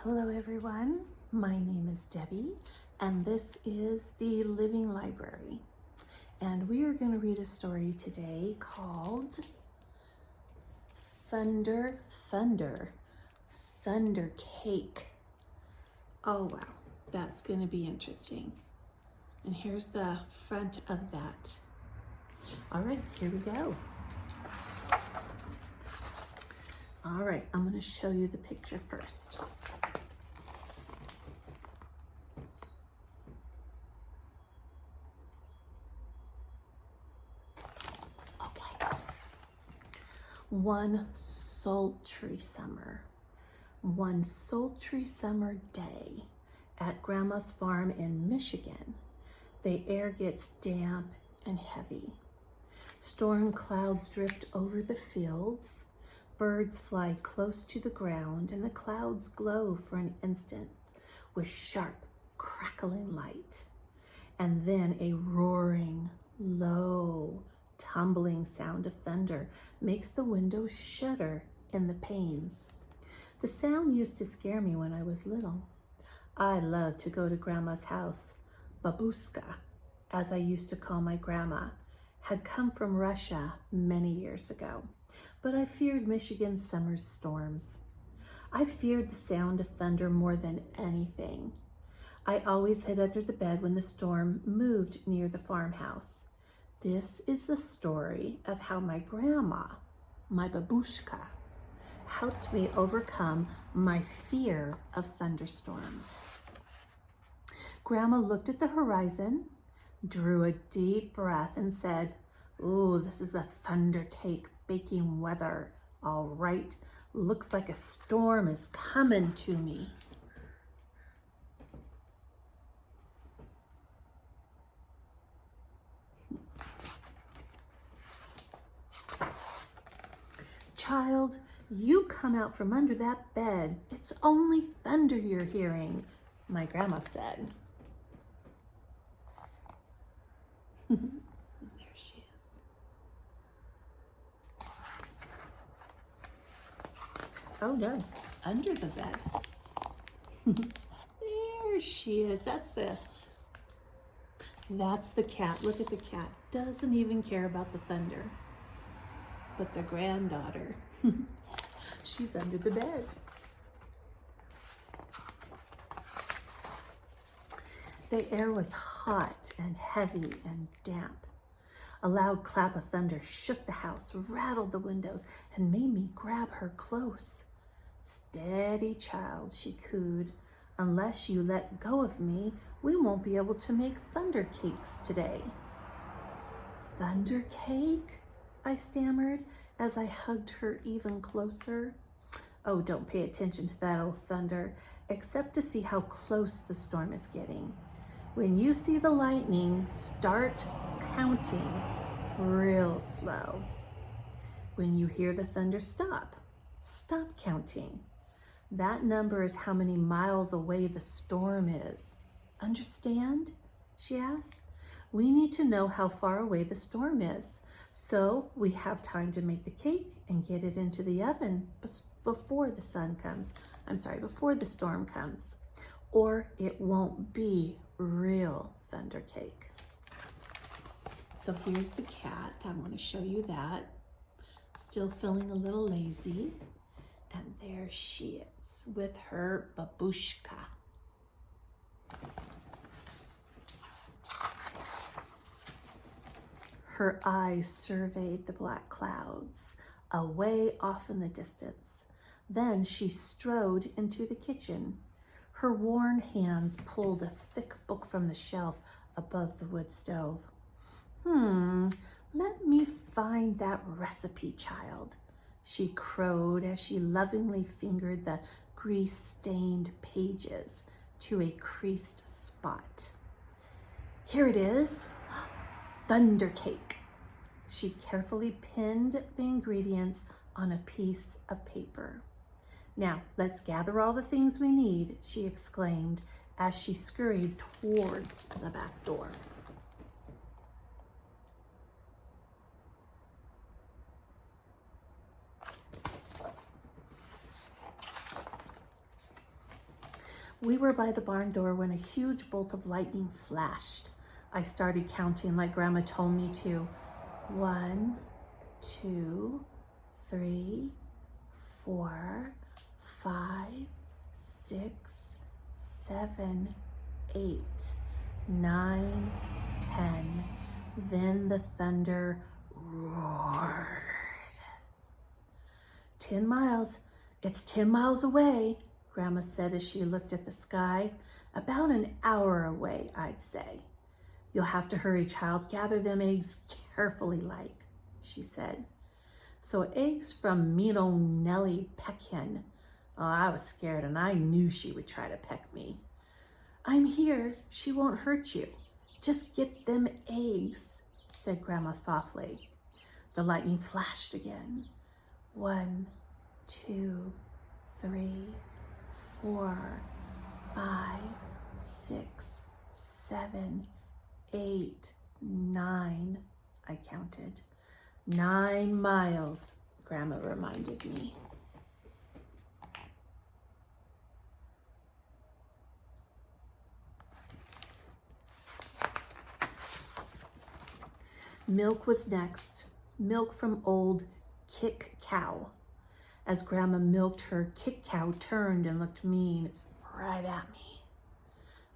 Hello everyone, my name is Debbie and this is the Living Library, and we are going to read a story today called Thunder Cake. Oh wow, that's going to be interesting. And here's the front of that. All right, here we go. All right, I'm going to show you the picture first. Okay. One sultry summer day at Grandma's farm in Michigan, the air gets damp and heavy. Storm clouds drift over the fields. Birds fly close to the ground, and the clouds glow for an instant with sharp, crackling light. And then a roaring, low, tumbling sound of thunder makes the windows shudder in the panes. The sound used to scare me when I was little. I loved to go to Grandma's house. Babushka, as I used to call my grandma, had come from Russia many years ago, but I feared Michigan's summer storms. I feared the sound of thunder more than anything. I always hid under the bed when the storm moved near the farmhouse. This is the story of how my grandma, my babushka, helped me overcome my fear of thunderstorms. Grandma looked at the horizon, drew a deep breath, and said, "Ooh, this is a thunder cake baking weather. All right, looks like a storm is coming to me." "Child, you come out from under that bed. It's only thunder you're hearing," my grandma said. There she is. Oh no, under the bed. There she is. That's the cat. Look at the cat. Doesn't even care about the thunder. But the granddaughter, she's under the bed. The air was hot and heavy and damp. A loud clap of thunder shook the house, rattled the windows, and made me grab her close. "Steady, child," she cooed. "Unless you let go of me, we won't be able to make thunder cakes today." "Thunder cake?" I stammered as I hugged her even closer. "Oh, don't pay attention to that old thunder, except to see how close the storm is getting. When you see the lightning, start counting real slow. When you hear the thunder stop counting. That number is how many miles away the storm is. Understand?" she asked. "We need to know how far away the storm is, so we have time to make the cake and get it into the oven before the before the storm comes, or it won't be real thunder cake." So here's the cat. I want to show you that. Still feeling a little lazy. And there she is with her babushka. Her eyes surveyed the black clouds away off in the distance. Then she strode into the kitchen. Her worn hands pulled a thick book from the shelf above the wood stove. Let me find that recipe, child," she crowed as she lovingly fingered the grease-stained pages to a creased spot. "Here it is. Thunder cake." She carefully pinned the ingredients on a piece of paper. "Now, let's gather all the things we need," she exclaimed as she scurried towards the back door. We were by the barn door when a huge bolt of lightning flashed. I started counting like Grandma told me to. 1, 2, 3, 4, 5, 6, 7, 8, 9, 10. Then the thunder roared. 10 miles. It's 10 miles away, Grandma said as she looked at the sky. About an hour away, I'd say. You'll have to hurry, child. Gather them eggs carefully like, she said. So eggs from mean old Nellie Peckhen. Oh, I was scared and I knew she would try to peck me. I'm here. She won't hurt you. Just get them eggs, said Grandma softly. The lightning flashed again. 1, 2, 3, 4, 5, 6, 7, 8, 9, I counted. 9 miles, Grandma reminded me. Milk was next. Milk from old Kick Cow. As Grandma milked her, Kick Cow turned and looked mean right at me.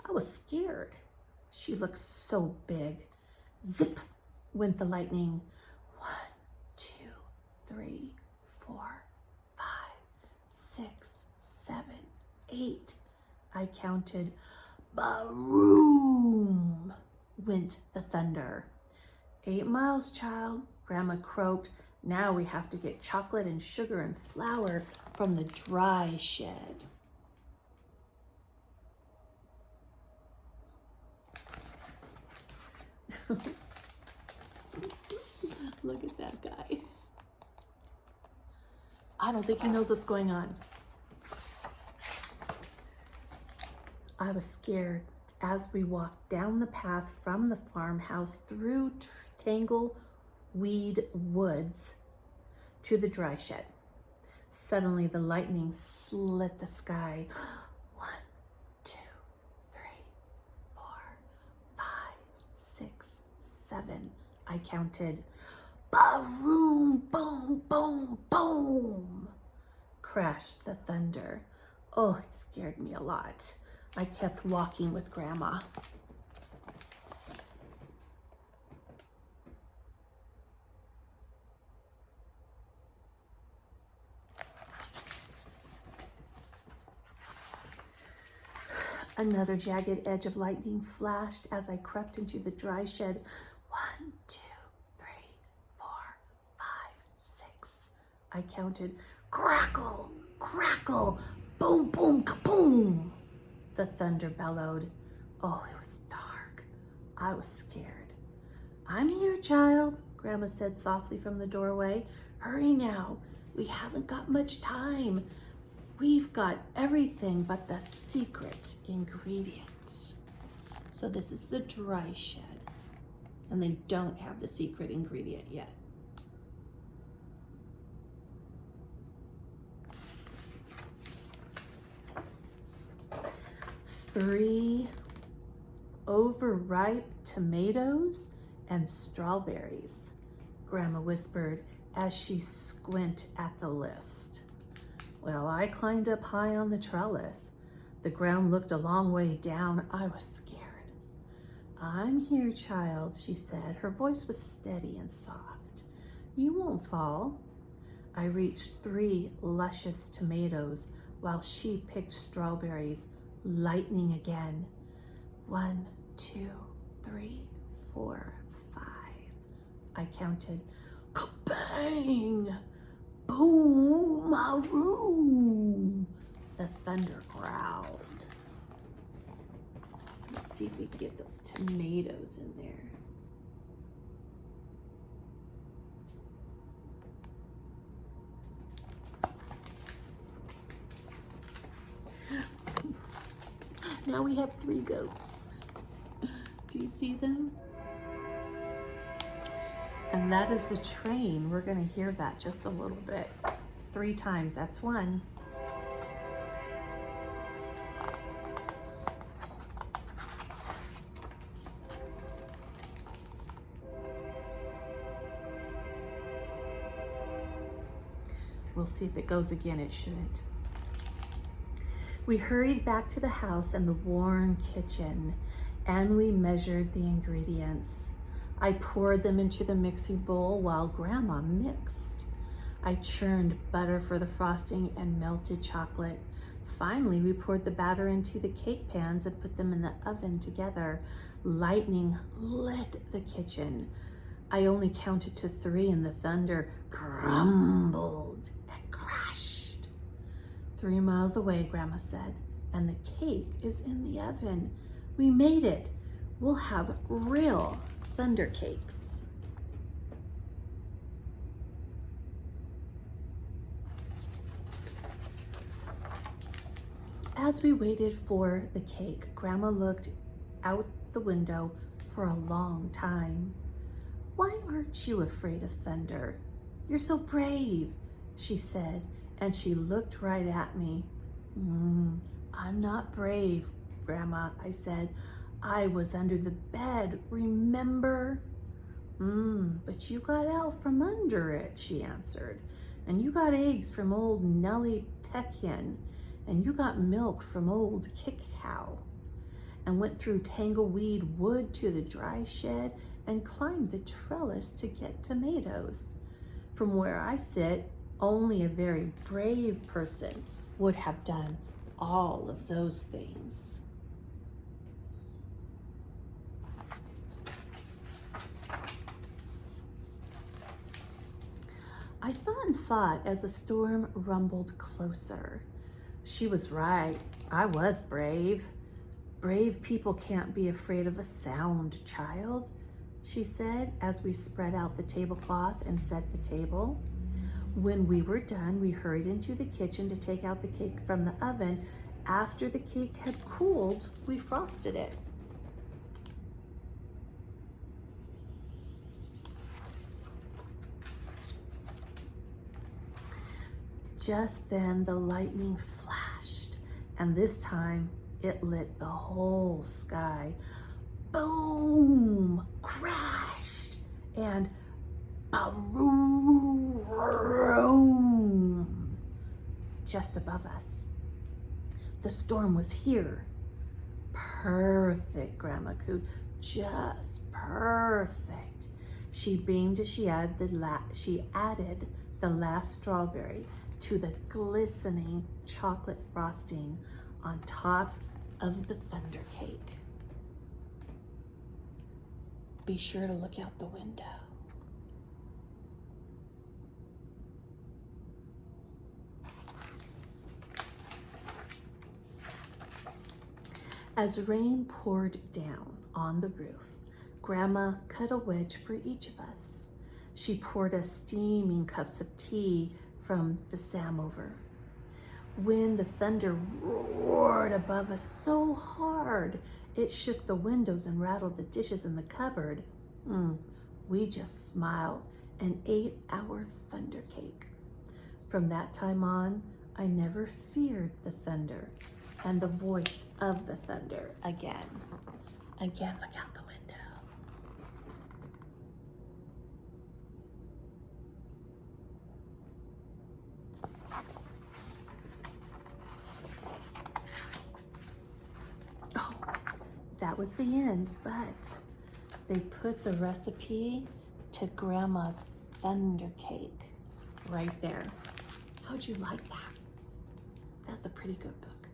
I was scared. She looked so big. Zip went the lightning. 1, 2, 3, 4, 5, 6, 7, 8. I counted. Boom went the thunder. 8 miles, child, Grandma croaked. Now we have to get chocolate and sugar and flour from the dry shed. Look at that guy. I don't think he knows what's going on. I was scared as we walked down the path from the farmhouse through tangleweed woods to the dry shed. Suddenly the lightning slit the sky. 1, 2, 3, 4, 5, 6, 7. I counted. Boom, boom, boom, boom, crashed the thunder. Oh, it scared me a lot. I kept walking with Grandma. Another jagged edge of lightning flashed as I crept into the dry shed. 1, 2, 3, 4, 5, 6. I counted. Crackle, crackle, boom, boom, kaboom. The thunder bellowed. Oh, it was dark. I was scared. I'm here, child, Grandma said softly from the doorway. Hurry now. We haven't got much time. We've got everything but the secret ingredient. So this is the dry shed, and they don't have the secret ingredient yet. Three overripe tomatoes and strawberries, Grandma whispered as she squinted at the list. Well, I climbed up high on the trellis. The ground looked a long way down. I was scared. I'm here, child, she said. Her voice was steady and soft. You won't fall. I reached 3 luscious tomatoes while she picked strawberries. Lightning again. 1, 2, 3, 4, 5. I counted. Kabang! Boom! Maroon! The thunder growled. Let's see if we can get those tomatoes in there. Now we have 3 goats. Do you see them? And that is the train. We're going to hear that just a little bit. 3 times. That's 1. We'll see if it goes again. It shouldn't. We hurried back to the house and the warm kitchen, and we measured the ingredients. I poured them into the mixing bowl while Grandma mixed. I churned butter for the frosting and melted chocolate. Finally, we poured the batter into the cake pans and put them in the oven together. Lightning lit the kitchen. I only counted to 3 and the thunder rumbled and crashed. 3 miles away, Grandma said, and the cake is in the oven. We made it. We'll have real thunder cakes. As we waited for the cake, Grandma looked out the window for a long time. Why aren't you afraid of thunder? You're so brave, she said, and she looked right at me. I'm not brave, Grandma, I said. I was under the bed, remember? But you got out from under it, she answered. And you got eggs from old Nellie Peckhen, and you got milk from old Kick Cow, and went through tangleweed wood to the dry shed and climbed the trellis to get tomatoes. From where I sit, only a very brave person would have done all of those things. I thought and thought as the storm rumbled closer. She was right. I was brave. Brave people can't be afraid of a sound, child, she said as we spread out the tablecloth and set the table. When we were done, we hurried into the kitchen to take out the cake from the oven. After the cake had cooled, we frosted it. Just then the lightning flashed, and this time it lit the whole sky. Boom! Crashed! And boom! Just above us. The storm was here. Perfect, Grandma cooed. Just perfect. She beamed as she added the last strawberry to the glistening chocolate frosting on top of the thunder cake. Be sure to look out the window. As rain poured down on the roof, Grandma cut a wedge for each of us. She poured us steaming cups of tea from the samovar. When the thunder roared above us so hard, it shook the windows and rattled the dishes in the cupboard, we just smiled and ate our thunder cake. From that time on, I never feared the thunder and the voice of the thunder again. Again, look out the window. That was the end, but they put the recipe to Grandma's thunder cake right there. How'd you like that? That's a pretty good book.